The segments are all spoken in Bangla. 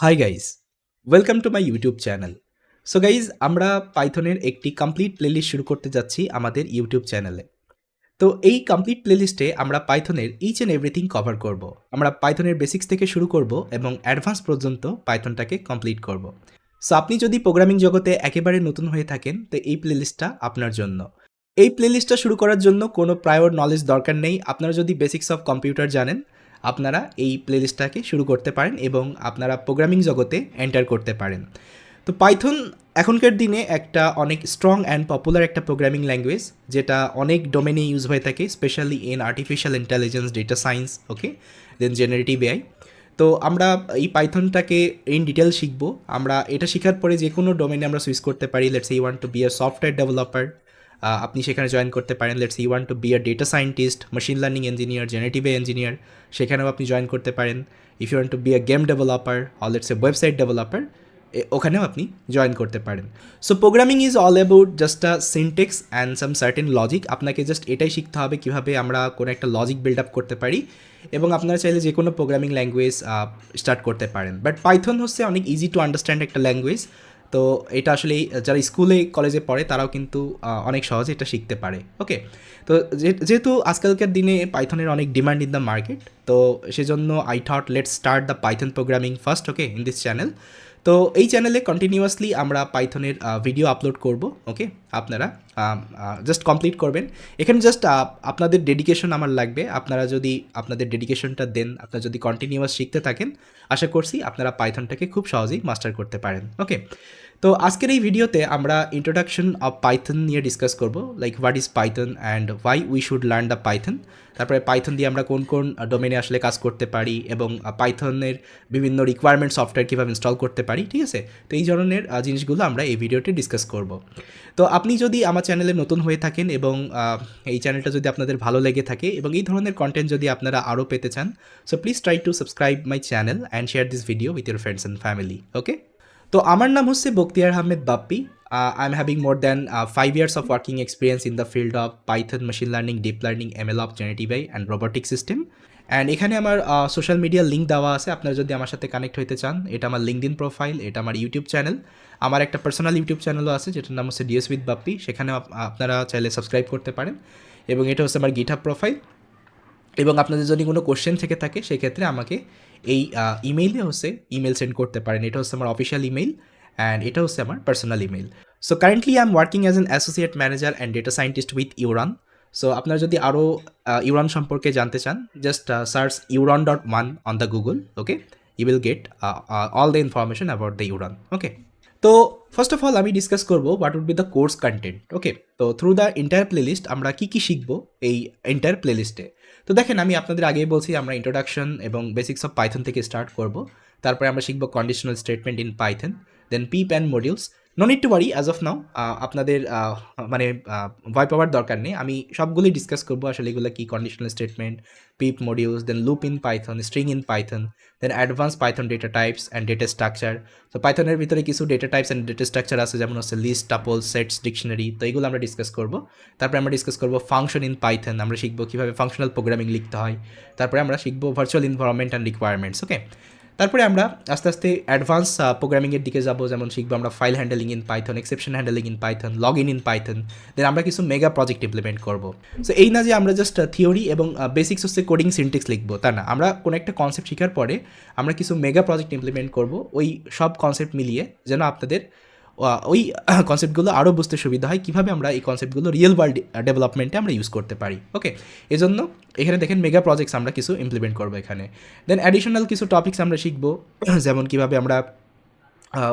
Hi guys, welcome to my YouTube channel. So guys, আমরা পাইথনের একটি কমপ্লিট প্লেলিস্ট শুরু করতে যাচ্ছি আমাদের ইউটিউব চ্যানেলে। তো এই কমপ্লিট প্লেলিস্টে আমরা পাইথনের ইচ অ্যান্ড এভরিথিং কভার করব। আমরা পাইথনের বেসিক্স থেকে শুরু করব এবং অ্যাডভান্স পর্যন্ত পাইথনটাকে কমপ্লিট করব। সো আপনি যদি প্রোগ্রামিং জগতে একেবারে নতুন হয়ে থাকেন তো এই প্লেলিস্টটা আপনার জন্য। এই প্লেলিস্টটা শুরু করার জন্য কোনো প্রায়র নলেজ দরকার নেই। আপনারা যদি বেসিক্স অফ কম্পিউটার জানেন, আপনারা এই প্লেলিস্টটাকে শুরু করতে পারেন এবং আপনারা প্রোগ্রামিং জগতে এন্টার করতে পারেন। তো পাইথন এখনকার দিনে একটা অনেক স্ট্রং অ্যান্ড পপুলার একটা প্রোগ্রামিং ল্যাঙ্গুয়েজ, যেটা অনেক ডোমেনে ইউজ হয়ে থাকে, specially in artificial intelligence, data science, okay, then generative AI. তো আমরা এই পাইথনটাকে ইন ডিটেল শিখবো। আমরা এটা শেখার পরে যে কোনো ডোমেনে আমরা সুইচ করতে পারি। Let's you want to be a software developer, আপনি সেখানে জয়েন করতে পারেন। Let's you want to be a data scientist, machine learning engineer, generative engineer, সেখানেও আপনি জয়েন করতে পারেন। If you want to be a game developer or let's a website developer, ওখানেও আপনি জয়েন করতে পারেন। So programming is all about just a syntax and some certain logic. আপনাকে জাস্ট এটাই শিখতে হবে কীভাবে আমরা কোনো একটা লজিক বিল্ড আপ করতে পারি, এবং আপনারা চাইলে যে কোনো প্রোগ্রামিং ল্যাঙ্গুয়েজ স্টার্ট করতে পারেন। বাট পাইথন হচ্ছে অনেক ইজি টু আন্ডারস্ট্যান্ড একটা ল্যাঙ্গুয়েজ। তো এটা আসলে যারা স্কুলে কলেজে পড়ে তারাও কিন্তু অনেক সহজে এটা শিখতে পারে। ওকে, তো যেহেতু আজকালকার দিনে পাইথনের অনেক ডিমান্ড ইন দ্য মার্কেট, তো সেজন্য I thought let's start the Python programming first, okay, in this channel. তো এই চ্যানেলে কন্টিনিউয়াসলি আমরা পাইথনের ভিডিও আপলোড করব। ওকে, আপনারা জাস্ট কমপ্লিট করবেন। এখানে জাস্ট আপনাদের ডেডিকেশন আমার লাগবে। আপনারা যদি আপনাদের ডেডিকেশনটা দেন, আপনারা যদি কন্টিনিউয়াস শিখতে থাকেন, আশা করছি আপনারা পাইথনটাকে খুব সহজেই মাস্টার করতে পারেন। ওকে, তো আজকের এই ভিডিওতে আমরা ইন্ট্রোডাকশন অফ পাইথন নিয়ে ডিসকাস করব, like what is Python and why we should learn the Python. তারপরে পাইথন দিয়ে আমরা কোন কোন ডোমেনে আসলে কাজ করতে পারি, এবং পাইথনের বিভিন্ন রিকোয়ারমেন্ট সফটওয়্যার কীভাবে ইনস্টল করতে পারি, ঠিক আছে। তো এই ধরনের জিনিসগুলো আমরা এই ভিডিওতে ডিসকাস করব। তো আপনি যদি আমার চ্যানেলে নতুন হয়ে থাকেন এবং এই চ্যানেলটা যদি আপনাদের ভালো লেগে থাকে এবং এই ধরনের কন্টেন্ট যদি আপনারা আরও পেতে চান, so please try to subscribe my channel and share this video with your friends and family. Okay, তো আমার নাম হচ্ছে Bakhtiar Ahmed Bappi. I am having more than 5 years of working experience in the field of Python, machine learning, deep learning, MLOps, generative AI and robotic system. And এখানে আমার সোশ্যাল মিডিয়ার লিঙ্ক দেওয়া আছে। আপনারা যদি আমার সাথে কানেক্ট হতে চান, এটা আমার লিঙ্কডইন প্রোফাইল, এটা আমার ইউটিউব চ্যানেল। আমার একটা পার্সোনাল ইউটিউব চ্যানেলও আছে যেটার নাম হচ্ছে ডিএস উইথ বাপ্পি, সেখানেও আপনারা চাইলে সাবস্ক্রাইব করতে পারেন। এবং এটা হচ্ছে আমার গিটহাব প্রোফাইল। এবং আপনাদের যদি কোনো কোশ্চেন থেকে থাকে সেক্ষেত্রে আমাকে এই ইমেইলে হচ্ছে ইমেল সেন্ড করতে পারেন। এটা হচ্ছে আমার অফিসিয়াল ইমেইল অ্যান্ড এটা হচ্ছে আমার personal email. So currently I am working as an associate manager and data scientist with Euron. সো আপনারা যদি আরও ইউরান সম্পর্কে জানতে চান, just search uran.1 on the Google. Okay, you will get all the information about the Euron. Okay, তো ফার্স্ট অফ অল আমি ডিসকাস করবো what would be the course content. Okay, তো থ্রু দ্য এন্টায়ার প্লেলিস্ট আমরা কী কী শিখবো এই এন্টায়ার প্লেলিস্টে। তো দেখেন, আমি আপনাদের আগেই বলছি আমরা ইন্ট্রোডাকশন এবং বেসিক্স অফ পাইথন থেকে স্টার্ট করব। তারপরে আমরা শিখবো conditional statement in Python, then pip and modules. No need to worry as of now, আপনাদের মানে ভয় পাওয়ার দরকার নেই। আমি সবগুলোই ডিসকাস করবো আসলে এগুলো কি, conditional statement, pip modules, then loop in Python, string in Python, then advance Python data types and data structure. তো পাইথনের ভিতরে কিছু data types and data structure আছে, যেমন হচ্ছে লিস্ট, টাপল, সেটস, ডিকশনারি। তো এইগুলো আমরা ডিসকাস করবো। তারপরে আমরা ডিসকাস করবো ফাংশন ইন পাইথন, আমরা শিখবো কীভাবে ফাংশনাল প্রোগ্রামিং লিখতে হয়। তারপরে আমরা শিখবো ভার্চুয়াল এনভায়রনমেন্ট অ্যান্ড রিকোয়ারমেন্টস। ওকে, তারপরে আমরা আস্তে আস্তে অ্যাডভান্স প্রোগ্রামিংয়ের দিকে যাবো, যেমন শিখবো আমরা file handling in Python, exception handling in Python, log in Python. Then আমরা কিছু মেগা প্রজেক্ট ইমপ্লিমেন্ট করবো। সো এই না যে আমরা জাস্ট থিওরি এবং বেসিক্স হচ্ছে কোডিং সিনটেক্স লিখবো, তা না। আমরা কোনো একটা কনসেপ্ট শেখার পরে আমরা কিছু মেগা প্রজেক্ট ইমপ্লিমেন্ট করবো, ওই সব কনসেপ্ট মিলিয়ে, যেন আপনাদের ওই কনসেপ্টগুলো আরও বুঝতে সুবিধা হয়, কীভাবে আমরা এই কনসেপ্টগুলো রিয়েল ওয়ার্ল্ড ডেভেলপমেন্টে আমরা ইউজ করতে পারি। ওকে, এজন্য এখানে দেখেন মেগা প্রজেক্টস আমরা কিছু ইমপ্লিমেন্ট করবো এখানে। দেন অ্যাডিশনাল কিছু টপিক্স আমরা শিখবো, যেমন কীভাবে আমরা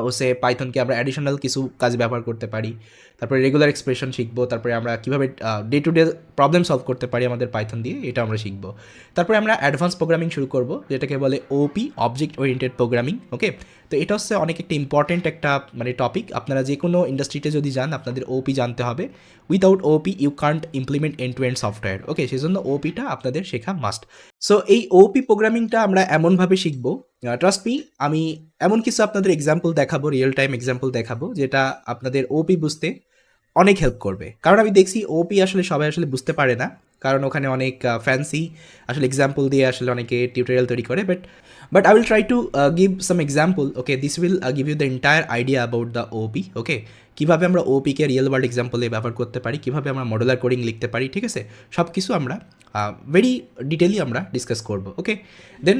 হচ্ছে পাইথনকে আমরা অ্যাডিশনাল কিছু কাজ ব্যবহার করতে পারি। তারপরে রেগুলার এক্সপ্রেশন শিখবো। তারপরে আমরা কীভাবে day to day problem solve করতে পারি আমাদের পাইথন দিয়ে, এটা আমরা শিখবো। তারপরে আমরা অ্যাডভান্স প্রোগ্রামিং শুরু করবো, যেটাকে বলে ওপি, অবজেক্ট ওরিয়েন্টেড প্রোগ্রামিং। ওকে, তো এটা হচ্ছে অনেক একটা ইম্পর্টেন্ট একটা মানে টপিক। আপনারা যে কোনো ইন্ডাস্ট্রিতে যদি যান, আপনাদের ওপি জানতে হবে। Without OOP you can't implement end to end software. Okay, সেজন্য ওপিটা আপনাদের শেখা মাস্ট। সো এই ওপি প্রোগ্রামিংটা আমরা এমনভাবে শিখবো, ট্রাস্ট মি, আমি এমন কিছু আপনাদের এক্সাম্পল দেখাবো, রিয়েল টাইম এক্সাম্পল দেখাবো, যেটা আপনাদের ওপি বুঝতে অনেক হেল্প করবে। কারণ আমি দেখছি ওপি আসলে সবাই আসলে বুঝতে পারে না। কারণ ওখানে অনেক ফ্যান্সি আসলে এক্সাম্পল দিয়ে আসলে অনেকে টিউটোরিয়াল তৈরি করে, but I will try to give some example. Okay, this will give you the entire idea about the OOP. Okay, কীভাবে আমরা ওপিকে রিয়েল ওয়ার্ল্ড এক্সাম্পলে ব্যবহার করতে পারি, কীভাবে আমরা মডুলার কোডিং লিখতে পারি, ঠিক আছে, সব কিছু আমরা ভেরি ডিটেইলি আমরা ডিসকাস করব। ওকে, দেন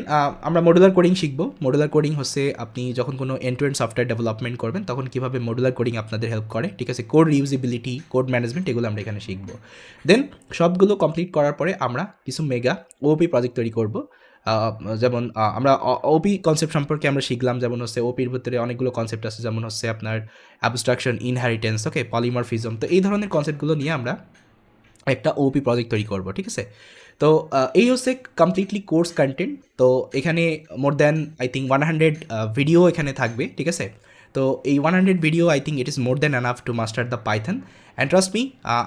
আমরা মডুলার কোডিং শিখবো। মডুলার কোডিং হচ্ছে আপনি যখন কোনো end to end software development করবেন তখন কীভাবে মডুলার কোডিং আপনাদের হেল্প করে, ঠিক আছে, কোড রিউজিবিলিটি, কোড ম্যানেজমেন্ট, এগুলো আমরা এখানে শিখবো। দেন সবগুলো কমপ্লিট করার পরে আমরা কিছু মেগা ওপি প্রজেক্ট তৈরি করব। যেমন আমরা ওপি কনসেপ্ট সম্পর্কে আমরা শিখলাম, যেমন হচ্ছে ওপির ভিতরে অনেকগুলো কনসেপ্ট আছে, যেমন হচ্ছে আপনার অ্যাবস্ট্রাকশন, ইনহেরিটেন্স, ওকে, পলিমরফিজম। তো এই ধরনের কনসেপ্টগুলো নিয়ে আমরা একটা ওপি প্রজেক্ট তৈরি করব, ঠিক আছে। তো এই হচ্ছে কমপ্লিটলি কোর্স কন্টেন্ট। তো এখানে more than I think 100 video এখানে থাকবে, ঠিক আছে। তো এই 100 video I think it is more than enough to master the Python. And trust me,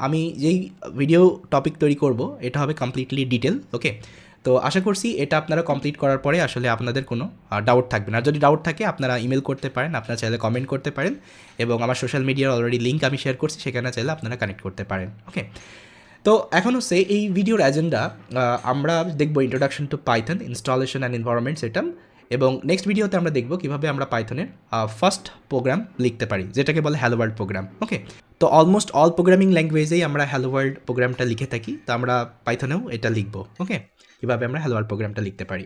আমি যেই ভিডিও টপিক তৈরি করব এটা হবে কমপ্লিটলি ডিটেল। ওকে, তো আশা করছি এটা আপনারা কমপ্লিট করার পরে আসলে আপনাদের কোনো ডাউট থাকবে না। আর যদি ডাউট থাকে আপনারা ইমেল করতে পারেন, আপনারা চাইলে কমেন্ট করতে পারেন, এবং আমার সোশ্যাল মিডিয়ার অলরেডি লিঙ্ক আমি শেয়ার করছি, সেখানে চাইলে আপনারা কানেক্ট করতে পারেন। ওকে, তো এখন হচ্ছে এই ভিডিওর এজেন্ডা, আমরা দেখব introduction to Python, installation and environment setup, এবং নেক্সট ভিডিওতে আমরা দেখব কীভাবে আমরা পাইথনের ফার্স্ট প্রোগ্রাম লিখতে পারি, যেটাকে বলে হ্যালো ওয়ার্ল্ড প্রোগ্রাম। ওকে, তো অলমোস্ট অল প্রোগ্রামিং ল্যাঙ্গুয়েজেই আমরা হ্যালো ওয়ার্ল্ড প্রোগ্রামটা লিখে থাকি, তো আমরা পাইথনেও এটা লিখব। ওকে, কীভাবে আমরা হ্যালো ওয়ার্ল্ড প্রোগ্রামটা লিখতে পারি।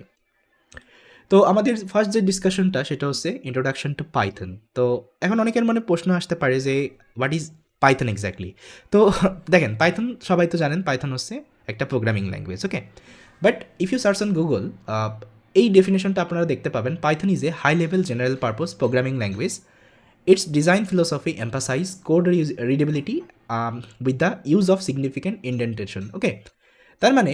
তো আমাদের ফার্স্ট যে ডিসকাশনটা সেটা হচ্ছে ইন্ট্রোডাকশন টু পাইথন। তো এখন অনেকের মনে প্রশ্ন আসতে পারে যে হোয়াট ইজ পাইথন এক্স্যাক্টলি। তো দেখেন, পাইথন সবাই তো জানেন, পাইথন হচ্ছে একটা programming language. Okay, but if you search on Google, এই ডেফিনেশনটা আপনারা দেখতে পাবেন, Python is a high level general purpose programming language. Its design philosophy emphasise code readability with the use of significant indentation. Okay, তার মানে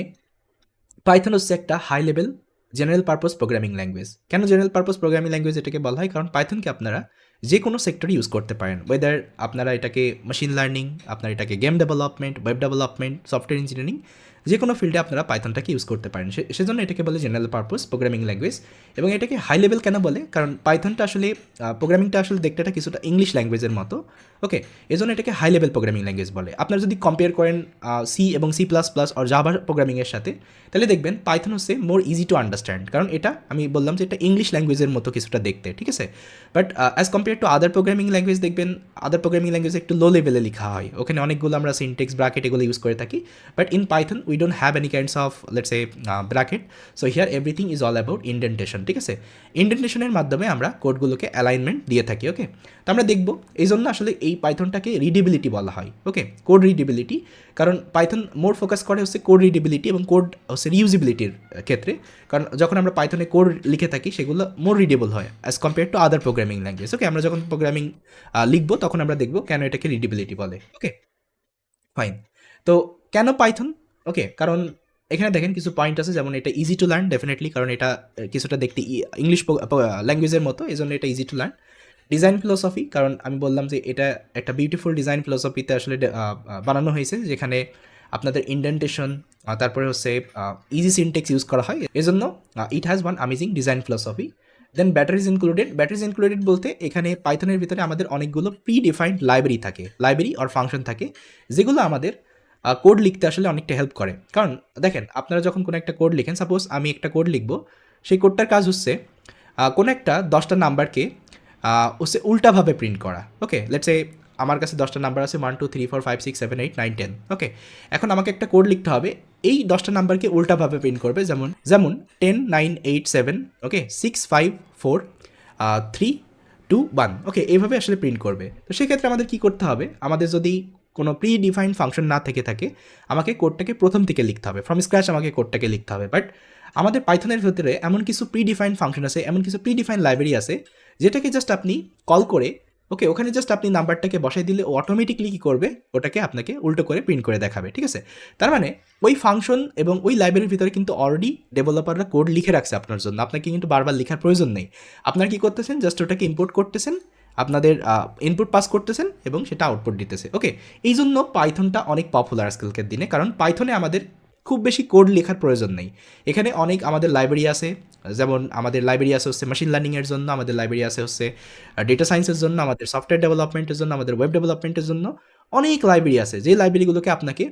পাইথন হচ্ছে একটা high level general purpose programming language. কেন জেনারেল পারপোজ প্রোগ্রামিং ল্যাঙ্গুয়েজ এটাকে বলা হয়? কারণ পাইথনকে আপনারা যে কোনো সেক্টরে ইউজ করতে পারেন, ওয়েদার আপনারা এটাকে মেশিন লার্নিং, আপনারা এটাকে game development, web development, software engineering, যে কোনো ফিল্ডে আপনারা পাইথনটাকে ইউজ করতে পারেন। সেজন্য এটাকে বলে জেনারেল পারপোজ প্রোগ্রামিং ল্যাঙ্গুয়েজ। এবং এটাকে হাই লেভেল কেন বলে? কারণ পাইথনটা আসলে প্রোগ্রামিংটা আসলে দেখতে একটা কিছুটা ইংলিশ ল্যাঙ্গুয়েজের মতো। ওকে, এজন্য এটাকে হাই লেভেল প্রোগ্রামিং ল্যাঙ্গুয়েজ বলে। আপনারা যদি কম্পেয়ার করেন সি এবং সি প্লাস প্লাস আর জাভা প্রোগ্রামিংয়ের সাথে, তাহলে দেখবেন পাইথন হচ্ছে মোর ইজি টু আন্ডারস্ট্যান্ড, কারণ এটা আমি বললাম যে এটা ইংলিশ ল্যাঙ্গুয়েজের মতো কিছুটা দেখতে, ঠিক আছে। But as compare to other programming language, দেখবেন আদার প্রোগ্রামিং ল্যাঙ্গুয়েজ একটু লো লেভেলে লেখা হয়, ওখানে অনেকগুলো আমরা সিনটেক্স, ব্র্যাকেট এগুলো ইউজ করে থাকি। But in Python we don't have any kinds of let's say bracket, so here everything is all about indentation, ঠিক আছে। ইন্ডেন্টেশনের মাধ্যমে আমরা কোডগুলোকে অ্যালাইনমেন্ট দিয়ে থাকি। ওকে, তো আমরা দেখব এই জন্য আসলে এই পাইথনটাকে রিডেবিলিটি বলা হয়। ওকে, কোড রিডেবিলিটি, কারণ পাইথন মোর ফোকাস করে হচ্ছে কোড রিডেবিলিটি এবং কোড হচ্ছে রিউজিবিলিটির ক্ষেত্রে। কারণ যখন আমরা পাইথনে কোড লিখে থাকি সেগুলো মোর রিডেবল হয় as compare to other programming language. Okay, আমরা যখন প্রোগ্রামিং লিখবো তখন আমরা দেখবো কেন এটাকে রিডেবিলিটি বলে। ওকে, ফাইন। তো কেন পাইথন? ওকে, কারণ এখানে দেখেন কিছু পয়েন্ট আছে, যেমন এটা ইজি টু লার্ন ডেফিনেটলি, কারণ এটা কিছুটা দেখতে ইংলিশ ল্যাঙ্গুয়েজের মতো, এই জন্য এটা easy to learn. Design philosophy, কারণ আমি বললাম যে এটা একটা বিউটিফুল ডিজাইন ফিলোসফিতে আসলে বানানো হয়েছে, যেখানে আপনাদের ইন্ডেন্টেশন, তারপরে হচ্ছে ইজি সিনটেক্স ইউজ করা হয়, এজন্য it has one amazing design philosophy. Then batteries included. Batteries included বলতে এখানে পাইথনের ভিতরে আমাদের অনেকগুলো প্রি ডিফাইন্ড লাইব্রেরি থাকে, লাইব্রেরি আর ফাংশন থাকে, যেগুলো আমাদের কোড লিখতে আসলে অনেকটা হেল্প করে। কারণ দেখেন, আপনারা যখন কোনো একটা কোড লিখেন, সাপোজ আমি একটা কোড লিখবো, সেই কোডটার কাজ হচ্ছে কোনো একটা 10টা নাম্বারকে হচ্ছে উল্টাভাবে প্রিন্ট করা। ওকে, লেটস সে আমার কাছে 10টা নাম্বার আছে, 1 2 3 4 5 6 7 8 9 10। ওকে, এখন আমাকে একটা কোড লিখতে হবে এই 10টা নাম্বারকে উল্টাভাবে প্রিন্ট করবে, যেমন 10 9 8 7, ওকে, 6 5 4 3 2 1। ওকে, এইভাবে আসলে প্রিন্ট করবে। তো সেক্ষেত্রে আমাদের কী করতে হবে? আমাদের যদি কোনো প্রি ডিফাইন্ড ফাংশন না থেকে থাকে, আমাকে কোডটাকে প্রথম থেকে লিখতে হবে, ফ্রম স্ক্র্যাচ আমাকে কোডটাকে লিখতে হবে। বাট আমাদের পাইথনের ভিতরে এমন কিছু প্রি ডিফাইন্ড ফাংশন আছে, এমন কিছু প্রি ডিফাইন্ড লাইব্রেরি আছে, যেটাকে জাস্ট আপনি কল করে, ওকে, ওখানে জাস্ট আপনি নাম্বারটাকে বসাই দিলে ও অটোমেটিকলি কী করবে, ওটাকে আপনাকে উল্টো করে প্রিন্ট করে দেখাবে, ঠিক আছে। তার মানে ওই ফাংশন এবং ওই লাইব্রেরির ভিতরে কিন্তু অলরেডি ডেভেলপাররা কোড লিখে রাখছে আপনার জন্য, আপনাকে কিন্তু বারবার লেখার প্রয়োজন নেই। আপনার কী করতেছেন? জাস্ট ওটাকে ইম্পোর্ট করতেছেন, আপনাদের ইনপুট পাস করতেছেন এবং সেটা আউটপুট দিতেছে। ওকে, এই জন্য পাইথনটা অনেক পপুলার আজকালকার দিনে, কারণ পাইথনে আমাদের খুব বেশি কোড লেখার প্রয়োজন নেই। এখানে অনেক আমাদের লাইব্রেরি আছে, যেমন আমাদের লাইব্রেরি আছে হচ্ছে মেশিন লার্নিংয়ের জন্য, আমাদের লাইব্রেরি আছে হচ্ছে ডেটা সায়েন্সের জন্য, আমাদের সফটওয়্যার ডেভেলপমেন্টের জন্য, আমাদের ওয়েব ডেভেলপমেন্টের জন্য অনেক লাইব্রেরি আছে, যে লাইব্রেরিগুলোকে আপনাকে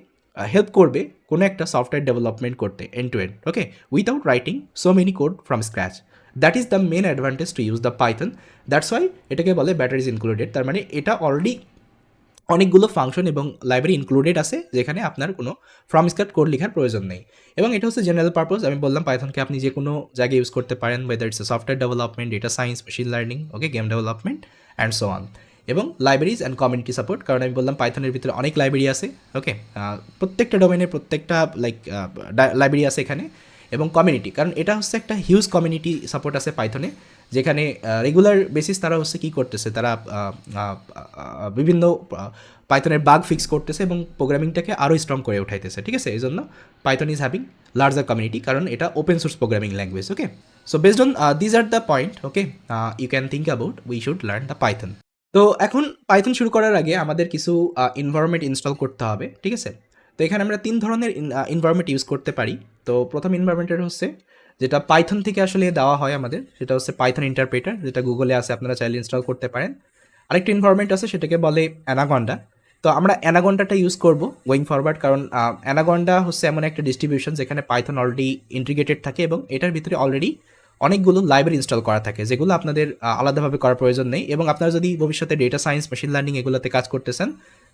হেল্প করবে কোনো একটা সফটওয়্যার ডেভেলপমেন্ট করতে end to end, okay, without writing so many code from scratch. That is the main advantage to use the Python. That's why এটাকে বলে ব্যাটারিজ ইনক্লুডেড। তার মানে এটা অলরেডি অনেকগুলো ফাংশন এবং লাইব্রেরি ইনক্লুডেড আছে যেখানে আপনার কোনো ফ্রম স্ক্র্যাচ কোড লেখার প্রয়োজন নেই। এবং এটা হচ্ছে জেনারেল পারপোজ। আমি বললাম পাইথনকে আপনি যে কোনো জায়গায় ইউজ করতে পারেন, whether it's software development, data science, machine learning, okay, game development and so on. এবং লাইব্রেরিজ অ্যান্ড কমিউনিটি সাপোর্ট, কারণ আমি বললাম পাইথনের ভিতরে অনেক লাইব্রেরি আছে, ওকে, প্রত্যেকটা ডোমেনের প্রত্যেকটা লাইব্রেরি আছে এখানে। এবং কমিউনিটি, কারণ এটা হচ্ছে একটা হিউজ কমিউনিটি সাপোর্ট আছে পাইথনে, যেখানে রেগুলার বেসিস তারা হচ্ছে কী করতেছে, তারা বিভিন্ন পাইথনের বাগ ফিক্স করতেছে এবং প্রোগ্রামিংটাকে আরও স্ট্রং করে উঠাইতেছে, ঠিক আছে। এই জন্য Python is having larger community, কারণ এটা open source programming language, okay. So based on these are the point, okay, you can think about we should learn the Python. তো এখন পাইথন শুরু করার আগে আমাদের কিছু এনভায়রনমেন্ট ইনস্টল করতে হবে, ঠিক আছে। তো এখানে আমরা 3 ধরনের এনভায়রনমেন্ট ইউজ করতে পারি। তো প্রথম এনভায়রনমেন্টের হচ্ছে যেটা পাইথন থেকে আসলে দেওয়া হয় আমাদের, সেটা হচ্ছে পাইথন ইন্টারপ্রেটার, যেটা গুগলে আছে, আপনারা চাইলে ইনস্টল করতে পারেন। আরেকটা এনভায়রনমেন্ট আছে, সেটাকে বলে অ্যানাকন্ডা। তো আমরা অ্যানাকন্ডাটা ইউজ করব গোয়িং ফরওয়ার্ড, কারণ অ্যানাকন্ডা হচ্ছে এমন একটা ডিস্ট্রিবিউশন যেখানে পাইথন অলরেডি ইন্টিগ্রেটেড থাকে এবং এটার ভিতরে অলরেডি অনেকগুলো লাইব্রেরি ইনস্টল করা থাকে, যেগুলো আপনাদের আলাদাভাবে করার প্রয়োজন নেই। এবং আপনারা যদি ভবিষ্যতে ডেটা সায়েন্স, মেশিন লার্নিং এগুলোতে কাজ করতেছেন,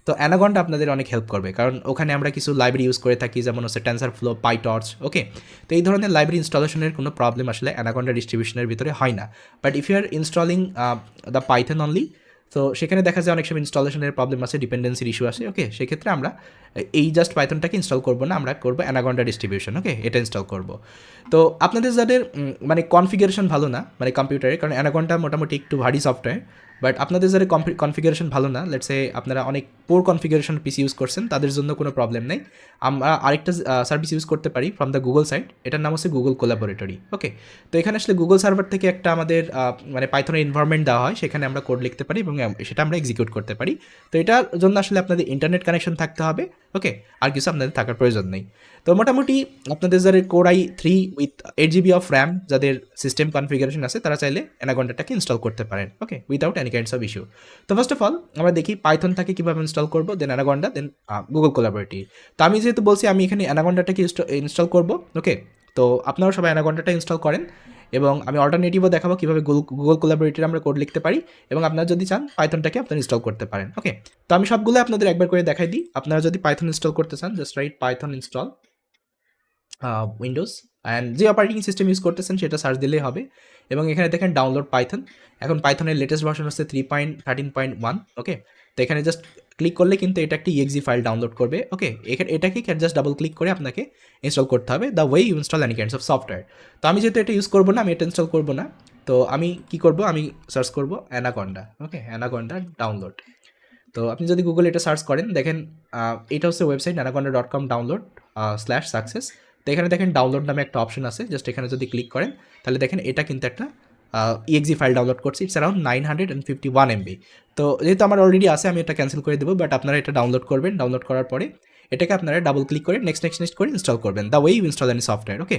তো অ্যানাকন্ডা আপনাদের অনেক হেল্প করবে, কারণ ওখানে আমরা কিছু লাইব্রেরি ইউজ করে থাকি, যেমন হচ্ছে টেনসরফ্লো, পাইটর্চ, ওকে। তো এই ধরনের লাইব্রেরি ইনস্টলেশনের কোনো প্রবলেম আসলে অ্যানাকন্ডা ডিস্ট্রিবিউশনের ভিতরে হয় না। But if you are installing the Python only, তো সেখানে দেখা যায় অনেক সময় ইনস্টলেশনের প্রবলেম আছে, ডিপেন্ডেন্সির ইস্যু আছে, ওকে। সেক্ষেত্রে আমরা এই জাস্ট পাইথনটাকে ইনস্টল করবো না, আমরা করবো অ্যানাকন্ডা ডিস্ট্রিবিউশন, ওকে, এটা ইনস্টল করব। তো আপনাদের যাদের মানে কনফিগারেশন ভালো না মানে কম্পিউটারে, কারণ অ্যানাকন্ডা মোটামুটি একটু ভারী সফটওয়্যার, বাট আপনাদের যাদের কনফিগারেশন ভালো না, লেটস সে আপনারা অনেক পোর কনফিগারেশন পিসি ইউজ করছেন, তাদের জন্য কোনো প্রবলেম নেই। আমরা আরেকটা সার্ভিস ইউজ করতে পারি ফ্রম দ্য গুগল সাইট, এটার নাম হচ্ছে গুগল কোলাবোরেটরি, ওকে। তো এখানে আসলে গুগল সার্ভার থেকে একটা আমাদের মানে পাইথনের এনভায়রনমেন্ট দেওয়া হয়, সেখানে আমরা কোড লিখতে পারি এবং সেটা আমরা এক্সিকিউট করতে পারি। তো এটার জন্য আসলে আপনাদের ইন্টারনেট কানেকশন থাকতে হবে, ওকে, আর কিছু আপনাদের থাকার প্রয়োজন নেই। তো মোটামুটি আপনাদের যাদের core i3 with 8 GB of RAM যাদের সিস্টেম কনফিগারেশন আছে, তারা চাইলে অ্যানাকন্ডাটাকে ইনস্টল করতে পারেন, okay, without any kinds of issue. তো ফার্স্ট অফ অল আমরা দেখি পাইথন থেকে কীভাবে ইনস্টল করবো, দেন অ্যানাকন্ডা, দেন গুগল কোলাবোরেটরি। তো আমি যেহেতু বলছি আমি এখানে অ্যানাকন্ডাটাকে ইনস্টল করবো, ওকে। তো আপনারাও সবাই অ্যানাকন্ডাটা ইনস্টল করেন এবং আমি অল্টারনেটিভও দেখাবো কীভাবে গুগল কোলাবোরেটরি আমরা কোড লিখতে পারি, এবং আপনারা যদি চান পাইথনটাকে আপনারা ইনস্টল করতে পারেন, ওকে। তো আমি সবগুলো আপনাদের একবার করে দেখাই দিই। আপনারা যদি পাইথন ইনস্টল করতে চান, just right Python install Windows, and যে অপারেটিং সিস্টেম ইউজ করতেছেন সেটা সার্চ দিলেই হবে। এবং এখানে দেখেন ডাউনলোড পাইথন, এখন পাইথনের লেটেস্ট ভার্সন হচ্ছে 3.13.1, ওকে। তো এখানে জাস্ট ক্লিক করলে কিন্তু এটা একটি exe ফাইল ডাউনলোড করবে, ওকে। এটাকে জাস্ট ডাবল ক্লিক করে আপনাকে ইনস্টল করতে হবে, the way you install any kinds of software. তো আমি যেহেতু এটা ইউজ করবো না, আমি এটা ইনস্টল করবো না, তো আমি কি করব, আমি সার্চ করব অ্যানাকন্ডা, ওকে, অ্যানাকন্ডা ডাউনলোড। তো আপনি যদি গুগলে এটা সার্চ করেন, দেখেন এটা হচ্ছে ওয়েবসাইট anaconda.com /success। তো এখানে দেখেন ডাউনলোড নামে একটা অপশন আছে, জাস্ট এখানে যদি ক্লিক করেন তাহলে দেখেন এটা কিন্তু একটা exe ফাইল ডাউনলোড করছি, ইটস অ্যারাউন্ড 951 MB। তো যেহেতু আমার অলরেডি আছে, আমি এটা ক্যান্সেল করে দেবো, বাট আপনারা এটা ডাউনলোড করবেন। ডাউনলোড করার পরে এটাকে আপনারা ডাবল ক্লিক করে নেক্সট করে ইনস্টল করবেন, the way you install any software, okay.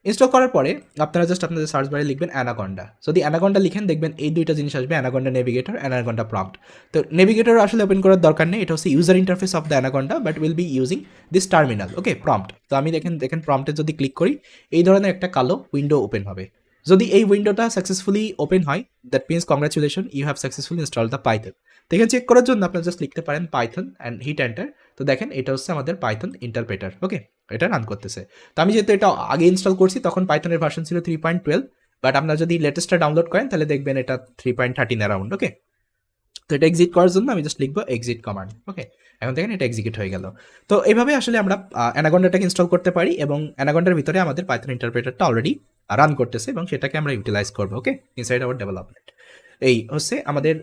Install করার পরে আপনারা জাস্ট আপনাদের সার্চ বারে লিখবেন অ্যানাকন্ডা। যদি অ্যানাকন্ডা লিখেন দেখবেন এই দুইটা জিনিস আসবে, অ্যানাকন্ডা নেভিগেটর, অ্যানাকন্ডা প্রম্পট। তো নেভিগেটর আসলে ওপেন করার দরকার নেই, এটা হচ্ছে user interface of the anaconda, but will be using this terminal, okay, prompt. তো আমি দেখেন প্রম্পটে যদি ক্লিক করি এই ধরনের একটা কালো উইন্ডো ওপেন হবে। যদি এই উইন্ডোটা সাকসেসফুলি ওপেন হয়, that means congratulation, you have successfully install the Python. তো এখানে চেক করার জন্য আপনারা জাস্ট লিখতে পারেন পাইথন অ্যান্ড হিট এন্টার। তো দেখেন এটা হচ্ছে আমাদের পাইথন ইন্টারপ্রেটার, ওকে, এটা রান করতেছে। তো আমি যেহেতু এটা আগে ইনস্টল করছি, তখন পাইথনের ভার্সন ছিল 3.12, বাট আপনারা যদি লেটেস্টটা ডাউনলোড করেন তাহলে দেখবেন এটা 3.13 অ্যারাউন্ড, ওকে। তো এটা এক্সিট করার জন্য আমি জাস্ট লিখবো এক্সিট কমান্ড, ওকে। এখন দেখেন এটা এক্সিকিউট হয়ে গেল। তো এইভাবে আসলে আমরা অ্যানাকন্ডাটাকে ইনস্টল করতে পারি এবং অ্যানাকন্ডার ভিতরে আমাদের পাইথন ইন্টারপ্রেটারটা অলরেডি রান করতেছে এবং সেটাকে আমরা ইউটিলাইজ করবো, ওকে, ইনসাইড আওয়ার ডেভেলপমেন্ট। এই হচ্ছে আমাদের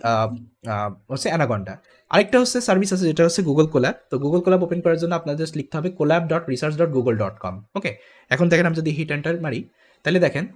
হচ্ছে অ্যানাকন্ডা। আরেকটা হচ্ছে সার্ভিস আছে যেটা হচ্ছে গুগল কোল্যাব। তো গুগল কোল্যাব ওপেন করার জন্য আপনাদের জাস্ট লিখতে হবে collab.research.google.com, ওকে। এখন দেখেন আমি যদি হিট এন্টার মারি তাহলে দেখেন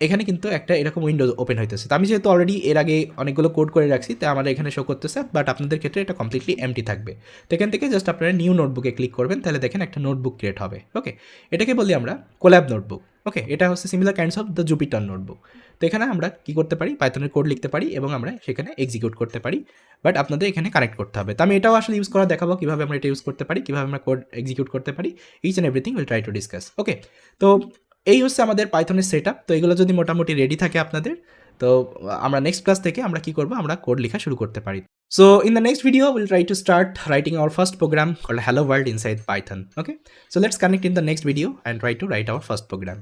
এখানে কিন্তু একটা এরকম উইন্ডো ওপেন হইতেছে। তো আমি যেহেতু অলরেডি এর আগে অনেকগুলো কোড করে রাখছি, তাই আমার এখানে শো করতেছে, বাট আপনাদের ক্ষেত্রে এটা কমপ্লিটলি এমটি থাকবে। তো এখান থেকে জাস্ট আপনারা নিউ নোটবুকে ক্লিক করবেন, তাহলে দেখেন একটা নোটবুক ক্রিয়েট হবে, ওকে। এটাকে বলি আমরা কোল্যাব নোটবুক। ওকে, এটা হচ্ছে similar kinds of the Jupiter notebook. তো এখানে আমরা কি করতে পারি, পাইথনের কোড লিখতে পারি এবং আমরা সেখানে এক্সিকিউট করতে পারি, বাট আপনাদের এখানে কানেক্ট করতে হবে। তো আমি এটাও আসলে ইউজ করা দেখাবো কীভাবে আমরা এটা ইউজ করতে পারি, কীভাবে আমরা কোড এক্সিকিউট করতে পারি, each and everything will try to discuss. Okay, তো এই হচ্ছে আমাদের পাইথনের সেট আপ। তো এগুলো যদি মোটামুটি রেডি থাকে আপনাদের, তো আমরা নেক্সট ক্লাস থেকে আমরা কি করব, আমরা কোড লেখা শুরু করতে পারি। So in the next video, we'll try to start writing our first program called Hello World inside Python. Okay, so let's connect in the next video and try to write our first program.